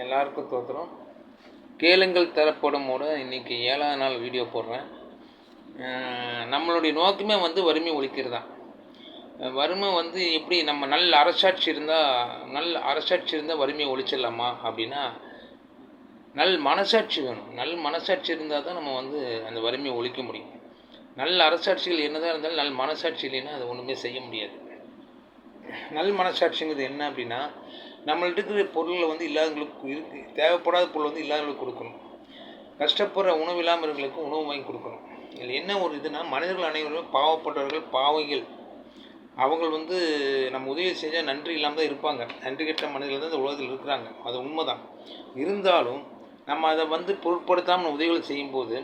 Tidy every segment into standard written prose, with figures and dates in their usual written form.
எல்லாருக்கும் தோற்றுறோம். கேளுங்கள் தரப்படும் போது இன்றைக்கி 7ஆவது நாள் வீடியோ போடுறேன். நம்மளுடைய நோக்கமே வறுமை ஒழிக்கிறது தான். வறுமை எப்படி நம்ம நல்ல அரசாட்சி இருந்தால் வறுமையை ஒழிச்சிடலாமா அப்படின்னா, மனசாட்சி வேணும். மனசாட்சி இருந்தால் தான் நம்ம அந்த வறுமையை ஒழிக்க முடியும். நல்ல அரசாட்சிகள் என்னதான் இருந்தாலும் மனசாட்சி இல்லைன்னா அதை ஒன்றுமே செய்ய முடியாது. மனசாட்சிங்கிறது என்ன அப்படின்னா, நம்மள்ட்ட இருக்கிற பொருளில் இல்லாதவங்களுக்கு தேவைப்படாத பொருள் இல்லாதவங்களுக்கு கொடுக்கணும். கஷ்டப்படுற உணவு இல்லாமவர்களுக்கு உணவு வாங்கி கொடுக்கணும். இதில் என்ன ஒரு இதுனா, மனிதர்கள் அனைவரும் பாவப்பட்டவர்கள், பாவைகள். அவங்க நம்ம உதவி செஞ்சால் நன்றி இல்லாமல் தான் இருப்பாங்க. நன்றி கெட்ட மனிதர்கள் தான் இந்த உலகத்தில் இருக்கிறாங்க. அது உண்மைதான். இருந்தாலும் நம்ம அதை பொருட்படுத்தாமல் உதவிகள் செய்யும்போது,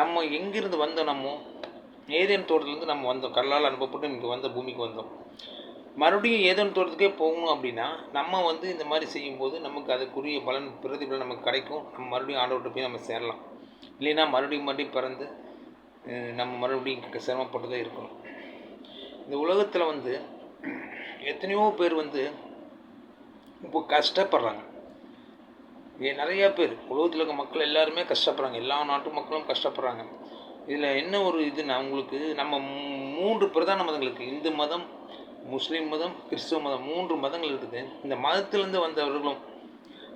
நம்ம எங்கிருந்து வந்தோம், ஏதேன் தோட்டத்துலேருந்து நம்ம வந்தோம். கடலால் அனுப்பப்பட்டு இங்கே பூமிக்கு வந்தோம். மறுபடியும் ஏதேன் தோட்டத்துக்கே போகணும் அப்படின்னா, நம்ம இந்த மாதிரி செய்யும்போது நமக்கு அதுக்குரிய பிரதிபலன் நமக்கு கிடைக்கும். நம்ம மறுபடியும் ஆண்டவர்கிட்ட போய் நம்ம சேரலாம். இல்லைன்னா மறுபடியும் பிறந்து நம்ம மறுபடியும் சிரமப்பட்டு தான் இருக்கணும். இந்த உலகத்தில் எத்தனையோ பேர் இப்போ கஷ்டப்படுறாங்க. நிறையா பேர் உலகத்தில் இருக்க மக்கள் எல்லாருமே கஷ்டப்படுறாங்க. எல்லா நாட்டு மக்களும் கஷ்டப்படுறாங்க. இதில் என்ன ஒரு இதுனா, உங்களுக்கு நம்ம 3 பிரதான மதங்களுக்கு, இந்து மதம், முஸ்லீம் மதம், கிறிஸ்துவ மதம், 3 மதங்கள் இருக்குது. இந்த மதத்திலேருந்து வந்தவர்களும்,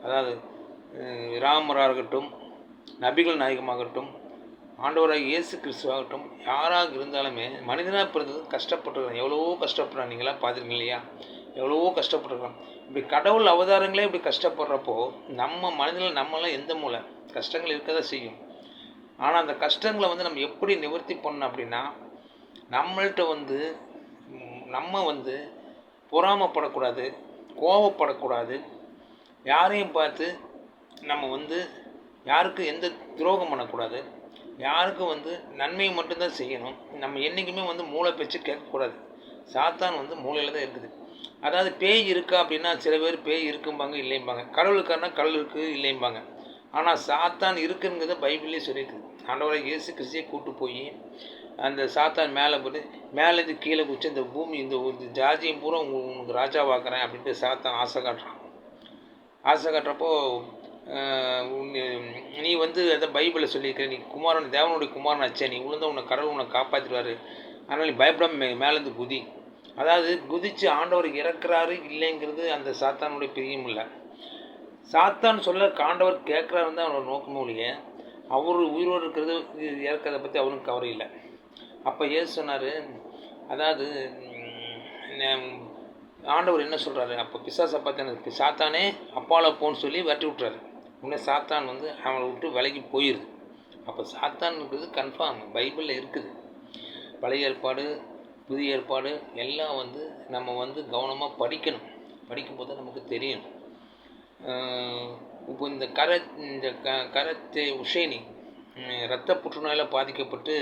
அதாவது ராமராகட்டும், நபிகள் நாயகமாகட்டும், ஆண்டவராக இயேசு கிறிஸ்துவாகட்டும், யாராக இருந்தாலுமே மனிதனாக பிறந்தது கஷ்டப்பட்டுருக்காங்க. எவ்வளவோ கஷ்டப்படுறாங்க. நீங்களாம் பார்த்துருக்கீங்க இல்லையா? எவ்வளவோ கஷ்டப்பட்டுருக்காங்க. இப்படி கடவுள் அவதாரங்களே இப்படி கஷ்டப்படுறப்போ, நம்ம மனிதர்கள் நம்மளாம் எந்த மூலை கஷ்டங்கள் இருக்க தான் செய்யும். ஆனால் அந்த கஷ்டங்களை நம்ம எப்படி நிவர்த்தி பண்ணணும் அப்படின்னா, நம்மள்கிட்ட நம்ம பொறாமப்படக்கூடாது, கோபப்படக்கூடாது. யாரையும் பார்த்து நம்ம யாருக்கும் எந்த துரோகம் பண்ணக்கூடாது. யாருக்கும் நன்மையை மட்டும்தான் செய்யணும். நம்ம என்றைக்குமே மூளை பேச்சு கேட்கக்கூடாது. சாத்தான் மூளையில் தான் இருக்குது. அதாவது பேய் இருக்கா அப்படின்னா, சில பேர் பேய் இருக்கும்பாங்க, இல்லைம்பாங்க. கடவுள் இருக்காருன்னா கடவுள் இருக்குது, இல்லைம்பாங்க. ஆனால் சாத்தான் இருக்குங்கிறத பைபிள்லேயே சொல்லியிருக்குது. ஆண்டவராக இயேசு கிறிஸ்துவை கூப்பிட்டு போய் அந்த சாத்தான் மேலே போட்டு மேலேருந்து கீழே குச்சி இந்த பூமி இந்த ஜாதியம் பூரா உங்களுக்கு ராஜாவாக்குறேன் அப்படின்ட்டு சாத்தான் ஆசை காட்டுறான். ஆசை காட்டுறப்போ நீ அதை பைபிளில் சொல்லியிருக்கிற, நீ குமாரன், தேவனுடைய குமாரன் ஆச்சே, நீ விழுந்த உன்னை கடவுள் உன்னை காப்பாற்றிடுவார், அதனால் நீ பயப்படாம மேலேருந்து குதி. அதாவது குதித்து ஆண்டவர் இறக்குறாரு இல்லைங்கிறது அந்த சாத்தானுடைய பிரியம் இல்லை. சாத்தான் சொல்ல ஆண்டவர் கேட்குறாருன்னு தான் அவனோட நோக்கமே ஒழிய, அவர் உயிரோடு இருக்கிறது இறக்கிறத பற்றி அவனுக்கு கவலை இல்லை. அப்போ ஏசு சொன்னார், அதாவது ஆண்டவர் என்ன சொல்கிறாரு, அப்போ பிசாசை பார்த்து எனக்கு சாத்தானே அப்பால போன்னு சொல்லி வெட்டி விட்டுறாரு. உடனே சாத்தான் அவனை விட்டு விலகி போயிடுது. அப்போ சாத்தான் இருக்கிறது கன்ஃபார்ம் பைபிளில் இருக்குது. பழைய ஏற்பாடு, புதிய ஏற்பாடு எல்லாம் நம்ம கவனமாக படிக்கணும். படிக்கும்போது நமக்கு தெரியும். இப்போ இந்த கரத்தை உஷேனி இரத்த புற்றுநோயில் பாதிக்கப்பட்டு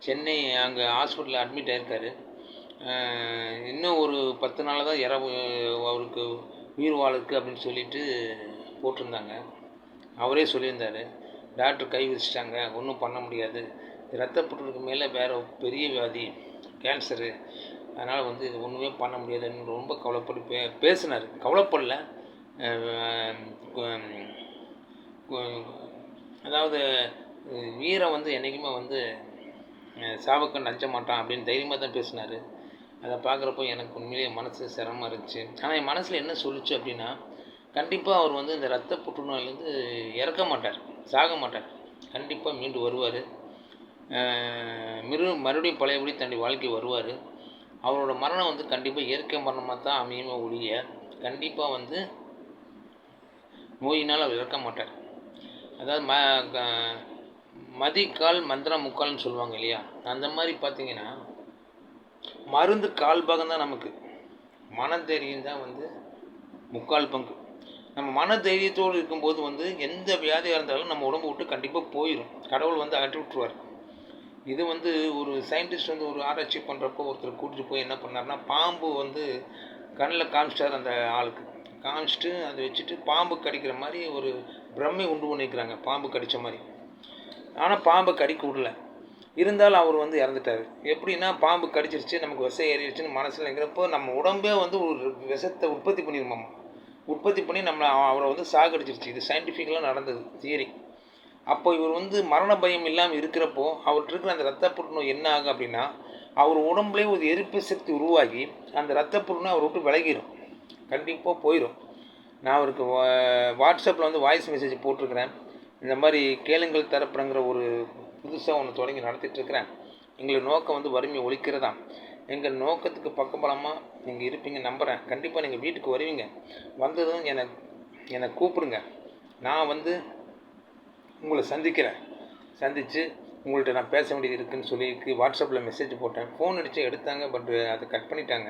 சென்னை அங்கே ஹாஸ்பிட்டலில் அட்மிட் ஆகிருக்காரு. இன்னும் ஒரு 10 நாளில் தான் அவருக்கு உயிர் வாழுக்கு அப்படின்னு சொல்லிட்டு போட்டிருந்தாங்க. அவரே சொல்லியிருந்தார், டாக்டர் கை விதிச்சிட்டாங்க, ஒன்றும் பண்ண முடியாது, இரத்த புற்றுக்கு மேலே வேறு பெரிய வியாதி, கேன்சரு, அதனால் இது ஒன்றுமே பண்ண முடியாதுன்னு ரொம்ப கவலைப்பட்டு பேசினார். கவலைப்படல, அதாவது வீரம் என்றைக்குமே சாவுக்கு நஞ்ச மாட்டான் அப்படின்னு தைரியமாக தான் பேசினார். அதை பார்க்குறப்போ எனக்கு உண்மையிலேயே மனசு சிரமமாக இருந்துச்சு. ஆனால் என் மனசில் என்ன சொல்லிச்சு அப்படின்னா, கண்டிப்பாக அவர் இந்த இரத்த புற்றுநோயிலேருந்து இறக்க மாட்டார், சாக மாட்டார், கண்டிப்பாக மீண்டு வருவார். மறுபடியும் பழையபடி தன்னுடைய வாழ்க்கை வருவார். அவரோட மரணம் கண்டிப்பாக இயற்கை மரணமாக தான் அமையுமே ஒழிய, கண்டிப்பாக நோயினால் அவர் இறக்க மாட்டார். அதாவது மதிக்கால் மந்திரம் முக்கால்னு சொல்லுவாங்க இல்லையா? அந்த மாதிரி பார்த்திங்கன்னா, மருந்து 1/4 பாகம் தான் நமக்கு, மனதைரியம் தான் முக்கால் பங்கு. நம்ம மன தைரியத்தோடு இருக்கும்போது எந்த வியாதியாக இருந்தாலும் நம்ம உடம்பு விட்டு கண்டிப்பாக போயிடும். கடவுள் அகற்றி விட்டுருவார். இது ஒரு சயின்டிஸ்ட் ஒரு ஆராய்ச்சி பண்ணுறப்போ ஒருத்தர் கூட்டிகிட்டு போய் என்ன பண்ணார்னா, பாம்பு கண்ணில் காமிச்சிட்டார். அந்த ஆளுக்கு காமிச்சிட்டு அதை வச்சுட்டு பாம்பு கடிக்கிற மாதிரி ஒரு பிரம்மை உண்டு பண்ணிக்கிறாங்க, பாம்பு கடித்த மாதிரி. ஆனால் பாம்பை கடிக்க விடல. இருந்தாலும் அவர் இறந்துட்டார். எப்படின்னா, பாம்பு கடிச்சிருச்சு, நமக்கு விஷம் ஏறிடுச்சுன்னு மனசில் இருக்கிறப்போ நம்ம உடம்பே ஒரு விஷத்தை உற்பத்தி பண்ணிடுமாம். உற்பத்தி பண்ணி அவரை வந்து சாகடிச்சிருச்சு. இது சயின்டிஃபிக்கலாக நடந்தது தியரி. அப்போ இவர் வந்து மரண பயம் இல்லாமல் இருக்கிறப்போ அவர்கிட்ட இருக்கிற அந்த ரத்த புற்றுநோய் என்ன ஆகும் அப்படின்னா, அவர் உடம்புலேயே ஒரு எதிர்ப்பு சக்தி உருவாகி அந்த ரத்த புற்றுநோய் அவரை விட்டு விலகிடும், கண்டிப்பாக போயிடும். நான் அவருக்கு வாட்ஸ்அப்பில் வந்து வாய்ஸ் மெசேஜ் போட்டிருக்கிறேன். இந்த மாதிரி கேளுங்கள் தரப்புறங்கிற ஒரு புதுசாக ஒன்று தொடங்கி நடத்திட்டுருக்கிறேன். எங்கள் நோக்கம் வந்து வறுமையை ஒழிக்கிறதான். எங்கள் நோக்கத்துக்கு பக்கபலமாக நீங்கள் இருப்பீங்க நம்புகிறேன். கண்டிப்பாக நீங்கள் வீட்டுக்கு வருவீங்க. வந்ததும் என்னை கூப்பிடுங்க. நான் வந்து உங்களை சந்தித்து உங்கள்கிட்ட நான் பேச வேண்டியது இருக்குதுன்னு சொல்லி வாட்ஸ்அப்பில் மெசேஜ் போட்டேன். ஃபோன் அடித்து எடுத்தாங்க, பட் அதை கட் பண்ணிட்டாங்க.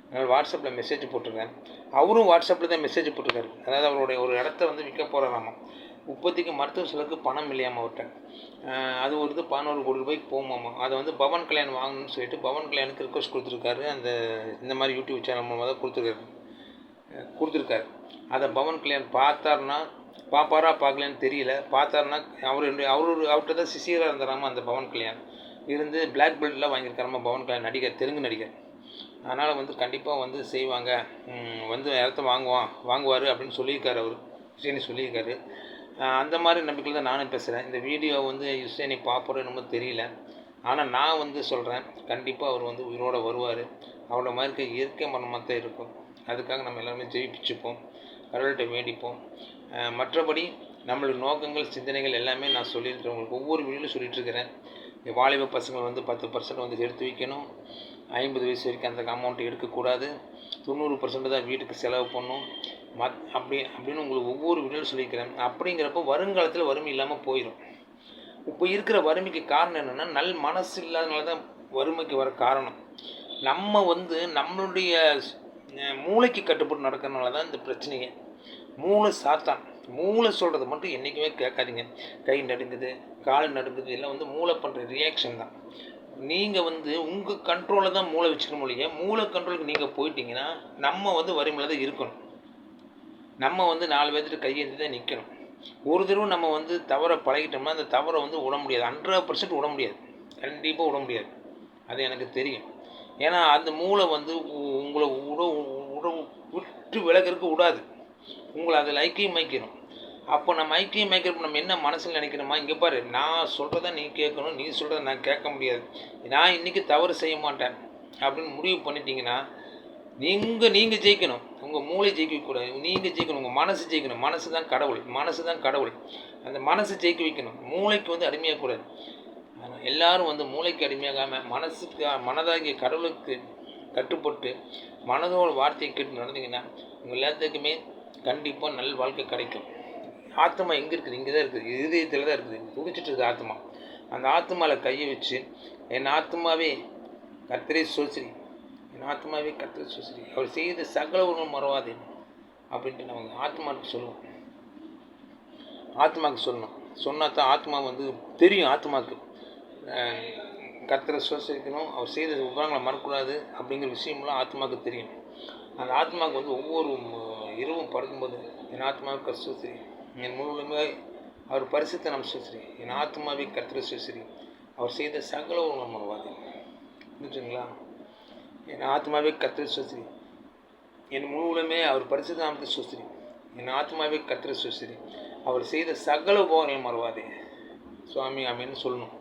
அதனால் வாட்ஸ்அப்பில் மெசேஜ் போட்டிருக்கேன். அவரும் வாட்ஸ்அப்பில் தான் மெசேஜ் போட்டிருக்காரு. அதாவது அவருடைய ஒரு இடத்த வந்து விற்க போகிறாராமா. உற்பத்திக்கு மருத்துவ செலவுக்கு பணம் இல்லையாமா அவர்கிட்ட. அது ஒரு 11 கோடி ரூபாய்க்கு போகுமாமா. அதை வந்து பவன் கல்யாண் வாங்கணும்னு சொல்லிட்டு பவன் கல்யாணுக்கு ரிக்வஸ்ட் கொடுத்துருக்காரு. இந்த மாதிரி யூடியூப் சேனல் மூலமாக தான் கொடுத்துருக்காரு. அதை பவன் கல்யாண் பார்ப்பாரா பார்க்கலன்னு தெரியல. பார்த்தாருன்னா அவர்கிட்ட தான் சிசியராக இருந்தாராமா அந்த பவன் கல்யாண். இருந்து பிளாக் பெல்ட்லாம் வாங்கியிருக்காராமா பவன் கல்யாண், நடிகர், தெலுங்கு நடிகர். அதனால் வந்து கண்டிப்பாக வந்து செய்வாங்க, வந்து இடத்த வாங்குவார் அப்படின்னு சொல்லியிருக்காரு. அவர் ஹுசேனி சொல்லியிருக்காரு. அந்த மாதிரி நம்பிக்கையில் தான் நானும் பேசுகிறேன். இந்த வீடியோ வந்து ஹுசேனி பார்ப்போம் என்னமோ தெரியல. ஆனால் நான் வந்து சொல்கிறேன், கண்டிப்பாக அவர் வந்து உயிரோடு வருவார். அவரோட மாதிரி இருக்க இயற்கை மரணமாக தான் இருக்கும். அதுக்காக நம்ம எல்லாருமே ஜெயிப்பிச்சுப்போம், கடவுள்கிட்ட வேண்டிப்போம். மற்றபடி நம்மளுடைய நோக்கங்கள், சிந்தனைகள் எல்லாமே நான் சொல்லியிருக்கிறேன். உங்களுக்கு ஒவ்வொரு வீடியோவில் சொல்லிகிட்ருக்கிறேன். வாலிப பசங்கள் வந்து 10% வந்து எடுத்து வைக்கணும். 50 வயசு வரைக்கும் அந்த அமௌண்ட்டு எடுக்கக்கூடாது. 90% தான் வீட்டுக்கு செலவு பண்ணணும். அப்படின்னு உங்களுக்கு ஒவ்வொரு வீடியோவில் சொல்லியிருக்கிறேன். அப்படிங்கிறப்போ வருங்காலத்தில் வறுமை இல்லாமல் போயிடும். இப்போ இருக்கிற வறுமைக்கு காரணம் என்னென்னா, மனசு இல்லாதனால தான் வறுமைக்கு வர காரணம். நம்ம வந்து நம்மளுடைய மூளைக்கு கட்டுப்பட்டு நடக்கிறதுனால தான் இந்த பிரச்சனையே. மூளை சாத்தான். மூளை சொல்கிறது மட்டும் என்றைக்குமே கேட்காதீங்க. கை நடுங்குது, கால் நடுங்குது, எல்லாம் வந்து மூளை பண்ணுற ரியாக்ஷன் தான். நீங்கள் வந்து உங்கள் கண்ட்ரோலில் தான் மூளை வச்சுக்கணும் இல்லையா? மூளை கண்ட்ரோலுக்கு நீங்கள் போயிட்டீங்கன்னா நம்ம வந்து வறுமையில் தான் இருக்கணும். நம்ம வந்து 4 பேர்த்துட்டு கையேந்தி தான் நிற்கணும். ஒரு தடவை நம்ம வந்து தவறை பழகிட்டோம்னா அந்த தவறை வந்து விட முடியாது. 100% விட முடியாது, கண்டிப்பாக விட முடியாது. அது எனக்கு தெரியும். ஏன்னா அந்த மூளை வந்து உங்களை விட்டு விலகிறதுக்கு விடாது. உங்களை அதில் ஐக்கியமாக்கணும். அப்போ நம்ம ஐக்கியமாக்கிறப்ப நம்ம என்ன மனசில் நினைக்கணுமா, இங்கே பாரு, நான் சொல்கிறத நீ கேட்கணும், நீ சொல்கிறத நான் கேட்க முடியாது, நான் இன்றைக்கி தவறு செய்ய மாட்டேன் அப்படின்னு முடிவு பண்ணிட்டீங்கன்னா நீங்கள் ஜெயிக்கணும். உங்கள் மூளை ஜெயிக்கக்கூடாது, நீங்கள் ஜெயிக்கணும். உங்கள் மனசு ஜெயிக்கணும். மனசு தான் கடவுள். அந்த மனசு ஜெயிக்க வைக்கணும். மூளைக்கு வந்து அடிமையாகக்கூடாது. எல்லோரும் வந்து மூளைக்கு அடிமையாகாமல் மனதாகிய கடவுளுக்கு கட்டுப்பட்டு மனதோட வார்த்தையை கேட்டு நடந்தீங்கன்னா உங்கள் எல்லாத்துக்குமே கண்டிப்பாக நல்ல வாழ்க்கை கிடைக்கும். ஆத்மா எங்கே இருக்குது? இங்கே தான் இருக்குது, இதயத்தில் தான் இருக்குது, துடிச்சிட்டு இருக்குது ஆத்மா. அந்த ஆத்மாவில் கையை வச்சு, என் ஆத்மாவே கர்த்தரை சோசிரி, என் ஆத்மாவே கர்த்தரை சோசிரி, அவர் செய்த சகல உணவு மறவாதே அப்படின்ட்டு நம்ம ஆத்மாவுக்கு சொல்லுவோம். ஆத்மாவுக்கு சொல்லணும். சொன்னால் தான் ஆத்மா வந்து தெரியும். ஆத்மாவுக்கு கர்த்தரை சோசிக்கணும், அவர் செய்த உபகாரங்களை மறக்கூடாது அப்படிங்கிற விஷயம்லாம் ஆத்மாவுக்கு தெரியும். அந்த ஆத்மாவுக்கு வந்து ஒவ்வொரு இரவும் படுக்கும்போது என் ஆத்மாவுக்கு கர்த்தரை, என் முழுமையாக அவர் பரிசுத்த நம் சோசிரி, என் ஆத்மாவை கர்த்தரை சோசிரி, அவர் செய்த சகல உணவு மறவாதே. புரிஞ்சுங்களா? என் ஆத்மாவே கர்த்தரை சோசிரி, என் முழுவதுமே அவர் பரிசுத்த நாமத்தை சோசிரி, என் ஆத்மாவே கர்த்தரை சோசிரி, அவர் செய்த சகல உபகாரங்களை மறவாதே. சுவாமி ஆமேன்னு சொல்லணும்.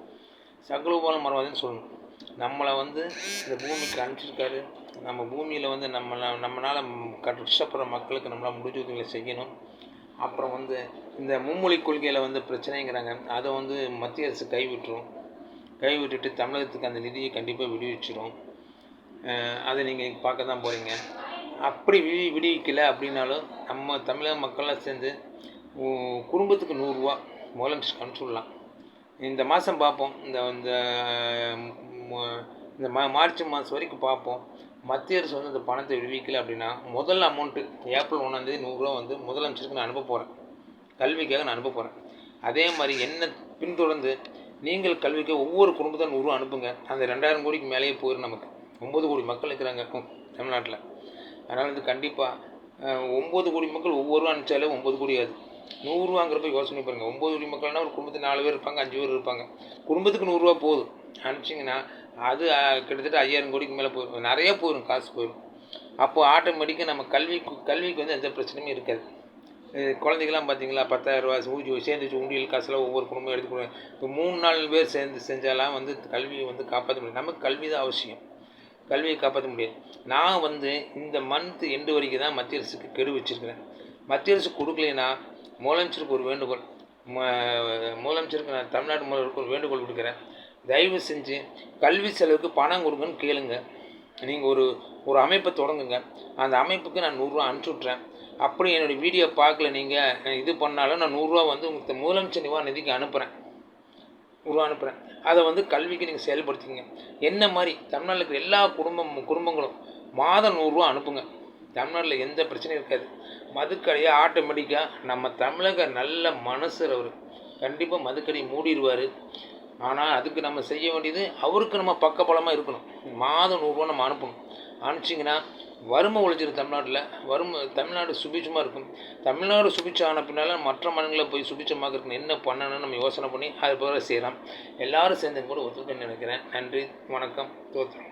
சகல உபகாரம் மறவாதேன்னு சொல்லணும். நம்மளை வந்து இந்த பூமிக்கு அனுப்பிச்சிருக்காரு. நம்ம பூமியில் வந்து நம்மளால் கஷ்டப்படுற மக்களுக்கு நம்மளால் முடிஞ்ச உதவிகளை செய்யணும். அப்புறம் வந்து இந்த மும்மொழி கொள்கையில் வந்து பிரச்சனைங்கிறாங்க, அதை வந்து மத்திய அரசு கைவிட்டுட்டு தமிழகத்துக்கு அந்த நிதியை கண்டிப்பாக விடுவிச்சிடும். அதை நீங்கள் பார்க்க தான் போகிறீங்க. அப்படி விடுவிக்கலை அப்படின்னாலும் நம்ம தமிழக மக்கள்லாம் சேர்ந்து குடும்பத்துக்கு 100 ரூபா முதலமைச்சருக்கு அனுப்பிச்சுடலாம். இந்த மாதம் பார்ப்போம். இந்த மார்ச் மாதம் வரைக்கும் பார்ப்போம். மத்திய அரசு வந்து இந்த பணத்தை விடுவிக்கலை அப்படின்னா முதல் அமௌண்ட்டு ஏப்ரல் 1 100 ரூபா வந்து முதலமைச்சருக்கு நான் அனுப்ப போகிறேன். கல்விக்காக நான் அனுப்ப போகிறேன். அதே மாதிரி என்ன பின்தொடர்ந்து நீங்கள் கல்விக்கு ஒவ்வொரு குடும்பத்தையும் 100 ரூபா அனுப்புங்க. அந்த 2000 கோடிக்கு மேலேயே போயிடும். நமக்கு 9 கோடி மக்கள் இருக்கிறாங்க தமிழ்நாட்டில். அதனால் வந்து கண்டிப்பாக 9 கோடி மக்கள் ஒவ்வொரு ரூபா அனுப்பிச்சாலே 9 கோடி ஆகுது. 100 ரூபாங்கிறப்ப யோசனை பாருங்கள். 9 கோடி மக்கள்னால் ஒரு குடும்பத்துக்கு 4 பேர் இருப்பாங்க, 5 பேர் இருப்பாங்க. குடும்பத்துக்கு 100 ரூபா போதும் அனுப்பிச்சிங்கன்னா அது கிட்டத்தட்ட 5000 கோடிக்கு மேலே போயிடும். நிறையா போயிடும், காசு போயிடும். அப்போ ஆட்டோமேட்டிக்காக நம்ம கல்விக்கு வந்து எந்த பிரச்சனையும் இருக்காது. குழந்தைகள்லாம் பார்த்தீங்களா, 10,000 ஊதி சேர்ந்துச்சு உண்டியல் காசில் ஒவ்வொரு குடும்பம் எடுத்துக்கணும். இப்போ 3-4 பேர் சேர்ந்து செஞ்சாலாம் வந்து கல்வியை வந்து காப்பாற்ற முடியும். நமக்கு கல்வி தான் அவசியம், கல்வியை காப்பாற்ற முடியாது. நான் வந்து இந்த மந்த் எண்டு வரைக்கும் தான் மத்திய அரசுக்கு கெடு வச்சுருக்கிறேன். மத்திய அரசு கொடுக்கலைன்னா முதலமைச்சருக்கு ஒரு வேண்டுகோள், முதலமைச்சருக்கு நான் தமிழ்நாடு முதல்வருக்கு ஒரு வேண்டுகோள் கொடுக்குறேன். தயவு செஞ்சு கல்வி செலவுக்கு பணம் கொடுங்கன்னு கேளுங்க. நீங்கள் ஒரு அமைப்பை தொடங்குங்க. அந்த அமைப்புக்கு நான் 100 ரூபா அனுப்பிச்சி விட்றேன். அப்படி என்னுடைய வீடியோ பார்க்கல நீங்கள் இது பண்ணாலும் நான் 100 ரூபா வந்து உங்களுக்கு முதலமைச்சர் நிவாரண நிதிக்கு அனுப்புகிறேன். 100 ரூபா அனுப்புகிறேன். அதை வந்து கல்விக்கு நீங்கள் செயல்படுத்திங்க. என்ன மாதிரி தமிழ்நாட்டில் இருக்கிற எல்லா குடும்பங்களும் மாதம் 100 ரூபா அனுப்புங்க. தமிழ்நாட்டில் எந்த பிரச்சனையும் இருக்காது. மதுக்கடையை ஆட்டோமேட்டிக்காக நம்ம தமிழக நல்ல மனுஷர் அவர் கண்டிப்பாக மதுக்கடையை மூடிடுவார். ஆனால் அதுக்கு நம்ம செய்ய வேண்டியது அவருக்கு நம்ம பக்கபலமாக இருக்கணும். மாதம் 100 ரூபா நம்ம அனுப்பணும். அனுப்பிச்சிங்கன்னா வறுமை ஒழிச்சிடும் தமிழ்நாட்டில். தமிழ்நாடு சுபிட்சமாக இருக்கும். தமிழ்நாடு சுபிட்சம் ஆன பின்னால் மற்ற மாநிலங்களை போய் சுபிட்சமாக என்ன பண்ணணும்னு நம்ம யோசனை பண்ணி அது போல செய்யலாம். எல்லோரும் சேர்ந்து கூட ஒத்துழைப்பு நினைக்கிறேன். நன்றி, வணக்கம், தோற்றம்.